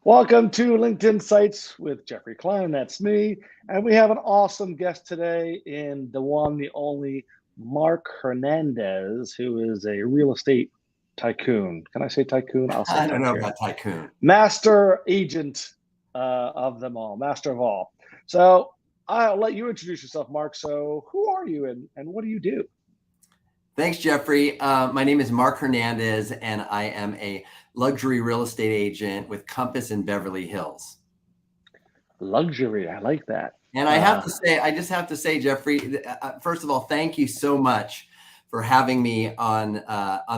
Welcome to LinkedIn Sites with Jeffrey Klein. That's me. And we have an awesome guest today in the one, the only Marc Hernandez, who is a real estate tycoon. Can I say tycoon? I'll say I don't know tycoon. about tycoon. Master agent of them all, master of all. So I'll let you introduce yourself, Marc. So who are you and what do you do? Thanks, Jeffrey. My name is Marc Hernandez, and I am a luxury real estate agent with Compass in Beverly Hills. Luxury, I like that. And I just have to say, Jeffrey, first of all, thank you so much for having me on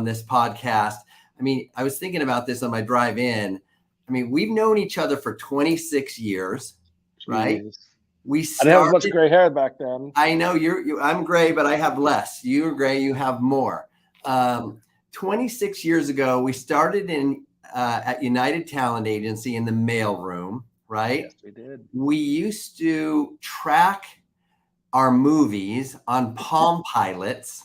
this podcast. I mean, I was thinking about this on my drive in. I mean, we've known each other for 26 years, right? I didn't have as much gray hair back then. I know I'm gray, but I have less. You're gray, you have more. 26 years ago, we started at United Talent Agency in the mailroom, right? Yes, we did. We used to track our movies on Palm Pilots.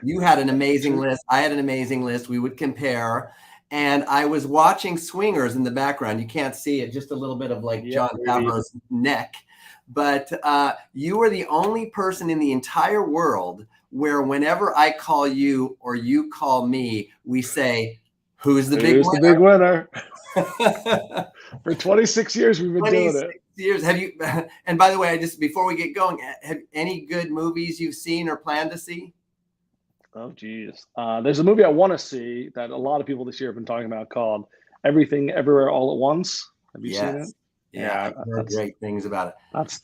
You had an amazing list. I had an amazing list. We would compare. And I was watching Swingers in the background. You can't see it, just a little bit of like John Favreau's neck. But you were the only person in the entire world where whenever I call you or you call me, we say, who's the big winner? The big winner? For 26 years, we've been doing it. Years. Have you? And by the way, before we get going, have any good movies you've seen or plan to see? Oh, geez. There's a movie I want to see that a lot of people this year have been talking about called Everything Everywhere All at Once. Have you seen it? Yeah, I've heard great things about it. That's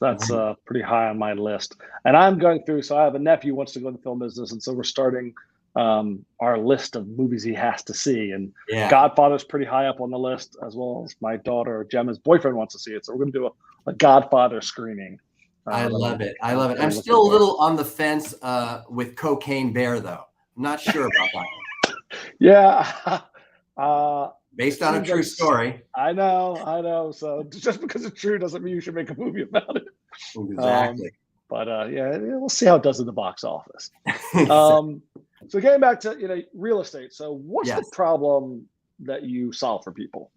pretty high on my list. And I'm going through, so I have a nephew who wants to go in the film business. And so we're starting our list of movies he has to see. And Godfather's pretty high up on the list, as well as my daughter Gemma's boyfriend wants to see it. So we're going to do a Godfather screening. I love it. I'm still a little on the fence with Cocaine Bear, though. I'm not sure about that one. Yeah. Based on a true story. I know. So just because it's true doesn't mean you should make a movie about it. Exactly. We'll see how it does in the box office. So getting back to real estate. So what's the problem that you solve for people?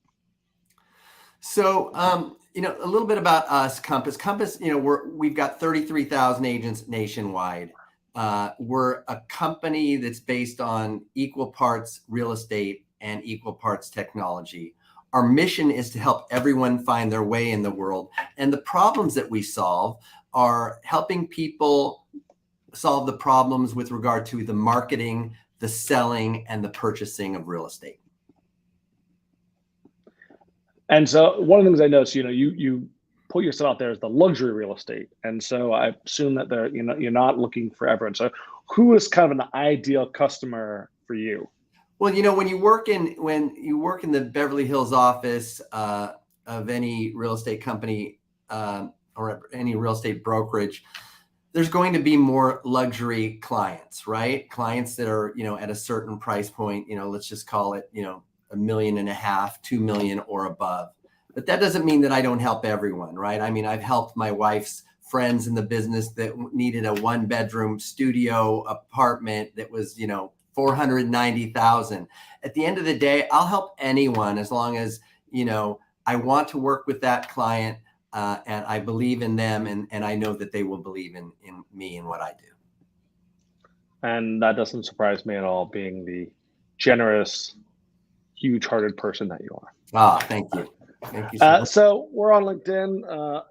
So a little bit about us, Compass. Compass, we've got 33,000 agents nationwide. We're a company that's based on equal parts real estate and equal parts technology. Our mission is to help everyone find their way in the world. And the problems that we solve are helping people solve the problems with regard to the marketing, the selling, and the purchasing of real estate. And so one of the things I noticed, you put yourself out there as the luxury real estate. And so I assume that you're not looking for everyone. So who is kind of an ideal customer for you? Well, when you work in the Beverly Hills office of any real estate company or any real estate brokerage, there's going to be more luxury clients, right? Clients that are, at a certain price point, let's just call it, $1.5 million, $2 million or above. But that doesn't mean that I don't help everyone, right? I mean, I've helped my wife's friends in the business that needed a 1-bedroom studio apartment that was, $490,000. At the end of the day, I'll help anyone as long as, I want to work with that client and I believe in them and I know that they will believe in me and what I do. And that doesn't surprise me at all, being the generous, huge-hearted person that you are. Ah, thank you. Thank you so much. So we're on LinkedIn.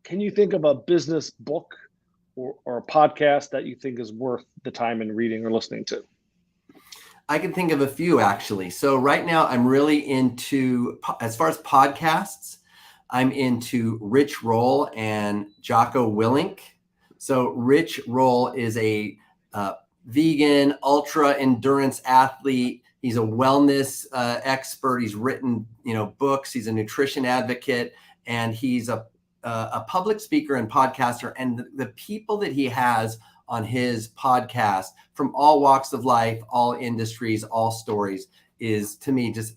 Can you think of a business book or a podcast that you think is worth the time in reading or listening to? I can think of a few, actually. So right now I'm really into, as far as podcasts, I'm into Rich Roll and Jocko Willink. So Rich Roll is a vegan, ultra endurance athlete. He's a wellness expert. He's written, books. He's a nutrition advocate, and he's a public speaker and podcaster. And the people that he has on his podcast from all walks of life, all industries, all stories is, to me, just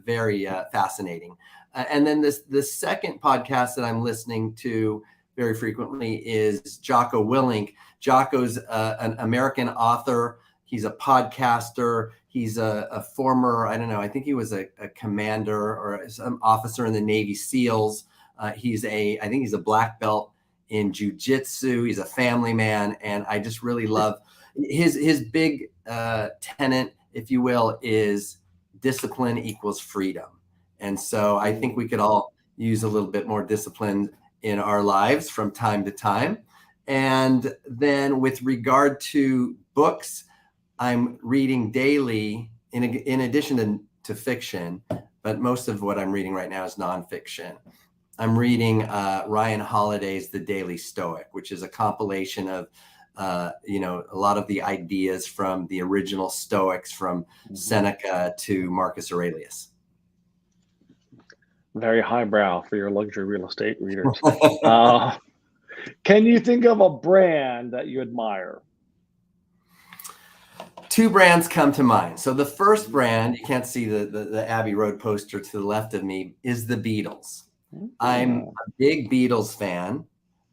very fascinating. And then the second podcast that I'm listening to very frequently is Jocko Willink. Jocko's an American author. He's a podcaster. He's a former, I don't know, I think he was a commander or some officer in the Navy SEALs. I think he's a black belt in jiu-jitsu. He's a family man. And I just really love his big tenet, if you will, is discipline equals freedom. And so I think we could all use a little bit more discipline in our lives from time to time. And then with regard to books, I'm reading daily in addition to fiction, but most of what I'm reading right now is nonfiction. I'm reading Ryan Holiday's The Daily Stoic, which is a compilation of a lot of the ideas from the original Stoics, from Seneca to Marcus Aurelius. Very highbrow for your luxury real estate readers. Can you think of a brand that you admire? Two brands come to mind. So the first brand, you can't see the Abbey Road poster to the left of me, is the Beatles. I'm a big Beatles fan.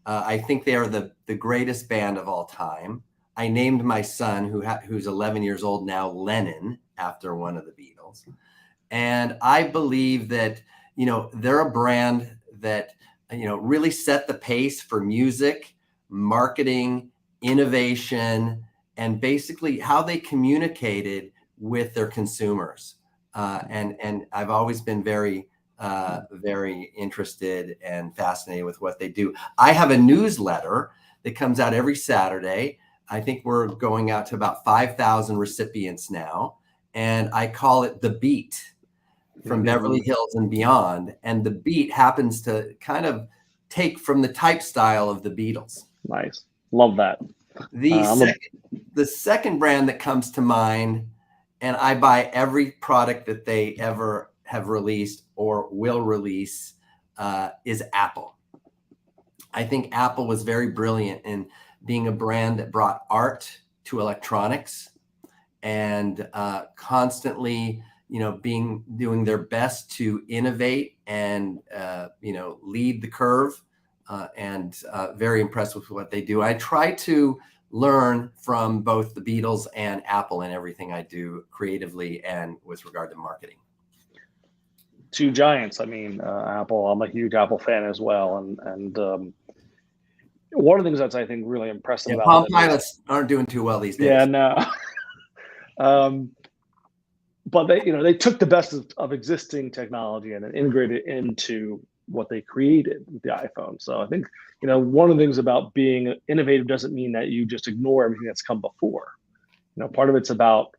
I think they are the greatest band of all time. I named my son, who's 11 years old now, Lennon, after one of the Beatles. And I believe that, they're a brand that, really set the pace for music, marketing, innovation, and basically how they communicated with their consumers. And I've always been very interested and fascinated with what they do. I have a newsletter that comes out every Saturday. I think we're going out to about 5,000 recipients now. And I call it The Beat, from Beverly Hills and beyond. And The Beat happens to kind of take from the type style of the Beatles. Nice. Love that. The second brand that comes to mind, and I buy every product that they ever have released or will release, is Apple. I think Apple was very brilliant in being a brand that brought art to electronics and constantly, doing their best to innovate and, lead the curve, and very impressed with what they do. I try to learn from both the Beatles and Apple in everything I do creatively and with regard to marketing. Two giants. Apple, I'm a huge Apple fan as well. And one of the things that's, I think, really impressive about Palm Pilots aren't doing too well these days. Yeah, no. But they took the best of existing technology and integrated it into what they created with the iPhone. So I think, one of the things about being innovative doesn't mean that you just ignore everything that's come before. Part of it's about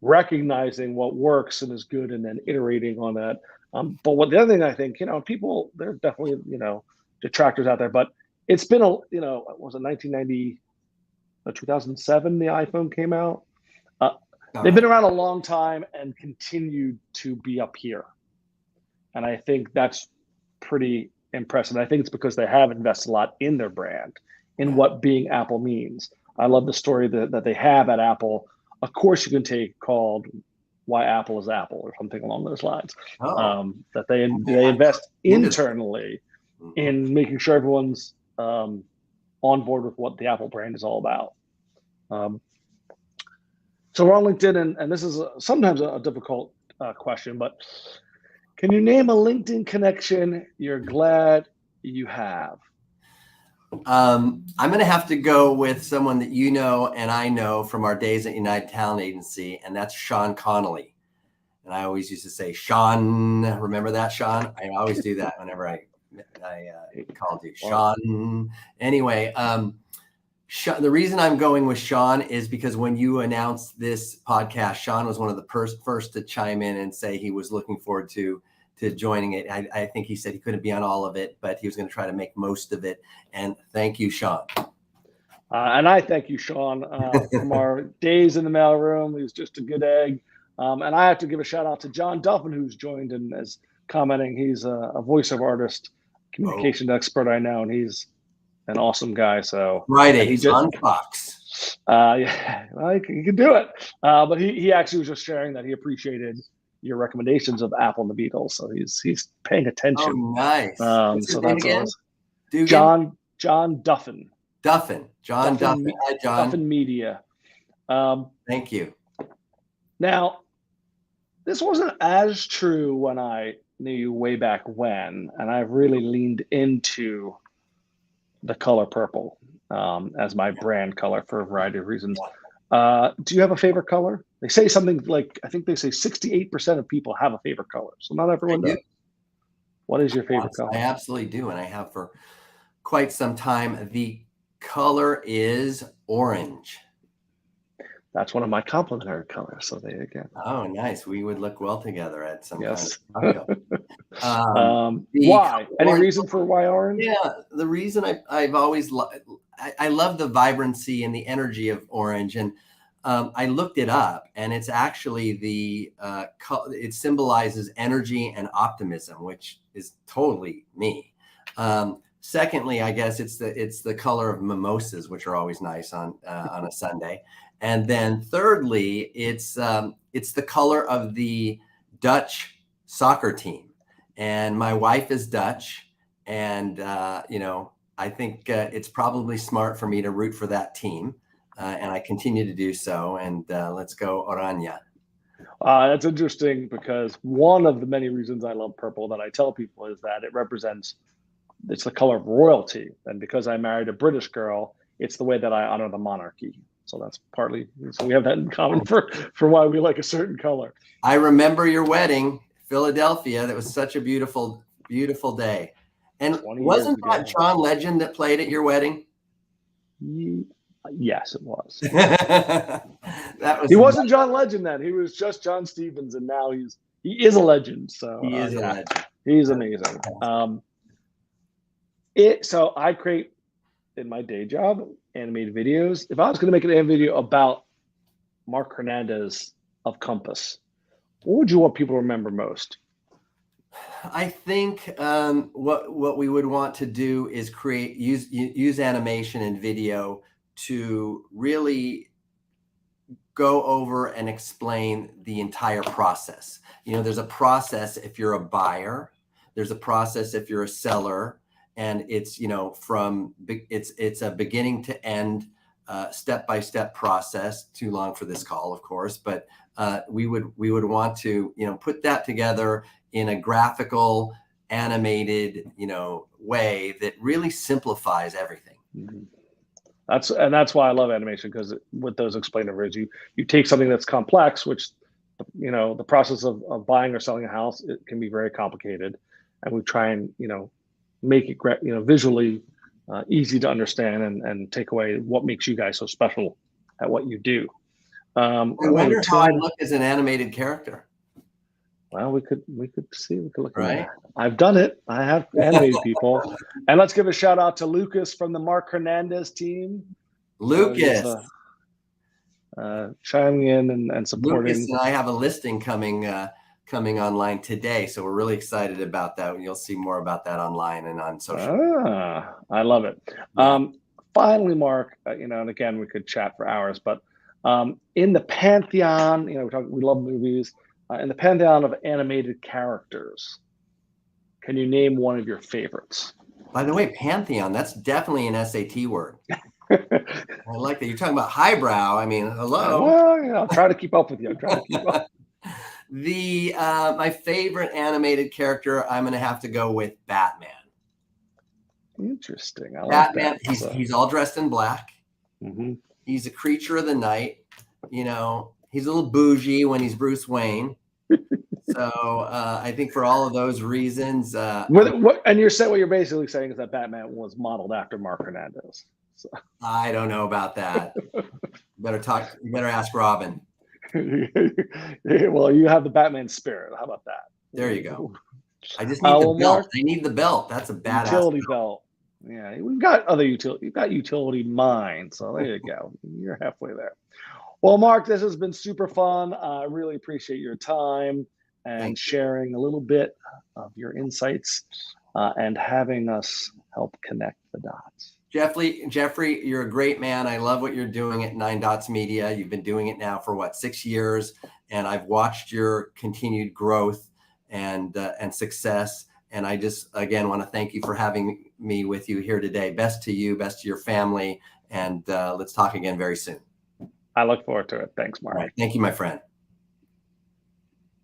recognizing what works and is good and then iterating on that. But the other thing I think, people, there are definitely, detractors out there, but it's been was it 1990, 2007, the iPhone came out. They've been around a long time and continued to be up here. And I think that's pretty impressive. I think it's because they have invested a lot in their brand, in what being Apple means. I love the story that they have at Apple. Of course, you can take called Why Apple is Apple or something along those lines. That they invest internally in making sure everyone's on board with what the Apple brand is all about. So we're on LinkedIn, and this is sometimes a difficult question, but can you name a LinkedIn connection you're glad you have? I'm going to have to go with someone that you know and I know from our days at United Talent Agency, and that's Sean Connolly. And I always used to say, Sean, remember that, Sean? I always do that whenever I called you, Sean. Anyway, the reason I'm going with Sean is because when you announced this podcast, Sean was one of the first to chime in and say he was looking forward to joining it. I think he said he couldn't be on all of it, but he was going to try to make most of it. And thank you, Sean. And I thank you, Sean, from our days in the mailroom. He was just a good egg. And I have to give a shout out to John Duffin, who's joined and is commenting. He's a voiceover artist, communication expert I know, and he's an awesome guy. So Fridays on Fox. Yeah, well, he can do it. But he actually was just sharing that he appreciated your recommendations of Apple and the Beatles. So he's paying attention. Oh, nice. So that's awesome. John Duffin. John Duffin. Hi, John. Duffin Media. Thank you. Now, this wasn't as true when I knew you way back when, and I've really leaned into the color purple as my brand color for a variety of reasons. Do you have a favorite color? They say something like, I think they say 68% of people have a favorite color. So not everyone does. What is your favorite color? I absolutely do. And I have for quite some time. The color is orange. That's one of my complementary colors. So there you go. Oh, nice. We would look well together at some yes. time. Why? Any reason for why orange? Yeah, the reason I've always I love the vibrancy and the energy of orange, and I looked it up, and it's actually it symbolizes energy and optimism, which is totally me. Secondly, I guess it's the color of mimosas, which are always nice on a Sunday. And then thirdly, it's the color of the Dutch soccer team. And my wife is Dutch, and I think it's probably smart for me to root for that team, and I continue to do so. And let's go Oranje. That's interesting, because one of the many reasons I love purple that I tell people is that it's the color of royalty. And because I married a British girl, it's the way that I honor the monarchy. So that's partly, so we have that in common for why we like a certain color. I remember your wedding, Philadelphia. That was such a beautiful, beautiful day. And wasn't that John Legend that played at your wedding? Yes, it was. He wasn't John Legend then. He was just John Stevens, and now he is a legend. So he is a legend. He's amazing. So I create, in my day job, animated videos. If I was going to make an animated video about Marc Hernandez of Compass, what would you want people to remember most? I think what we would want to do is use animation and video to really go over and explain the entire process. There's a process if you're a buyer, there's a process if you're a seller, and it's it's a beginning to end step-by-step process. Too long for this call, of course, but we would want to put that together in a graphical, animated way that really simplifies everything. Mm-hmm. That's why I love animation, because with those explainer videos, you take something that's complex, which the process of buying or selling a house, it can be very complicated, and we try and make it visually easy to understand and take away what makes you guys so special at what you do. I wonder how I look as an animated character. Well, we could see. We could look at that. I've done it. I have animated people. And let's give a shout out to Lucas from the Marc Hernandez team. Lucas. Chiming in and supporting. Lucas and I have a listing coming online today. So we're really excited about that. You'll see more about that online and on social. I love it. Finally, Marc, and again, we could chat for hours, but in the pantheon, we love movies. In the pantheon of animated characters, can you name one of your favorites? By the way, pantheon, that's definitely an SAT word. I like that. You're talking about highbrow. I mean, hello. Well, I'll try to keep up with you. My favorite animated character, I'm going to have to go with Batman. Interesting. Batman, he's all dressed in black. Mm-hmm. He's a creature of the night. He's a little bougie when he's Bruce Wayne. So I think for all of those reasons. And what you're basically saying is that Batman was modeled after Marc Hernandez. So. I don't know about that. You better ask Robin. Well, you have the Batman spirit. How about that? There you go. I just need the belt. Marc, I need the belt. That's a badass utility belt. Yeah, we've got other utility. You've got utility mind. So there you go. You're halfway there. Well, Marc, this has been super fun. I really appreciate your time and sharing a little bit of your insights and having us help connect the dots. Jeffrey, you're a great man. I love what you're doing at 9 Dots Media. You've been doing it now for 6 years, and I've watched your continued growth and success. And I just, again, want to thank you for having me with you here today. Best to you, best to your family, and let's talk again very soon. I look forward to it. Thanks, Mark. All right. Thank you, my friend.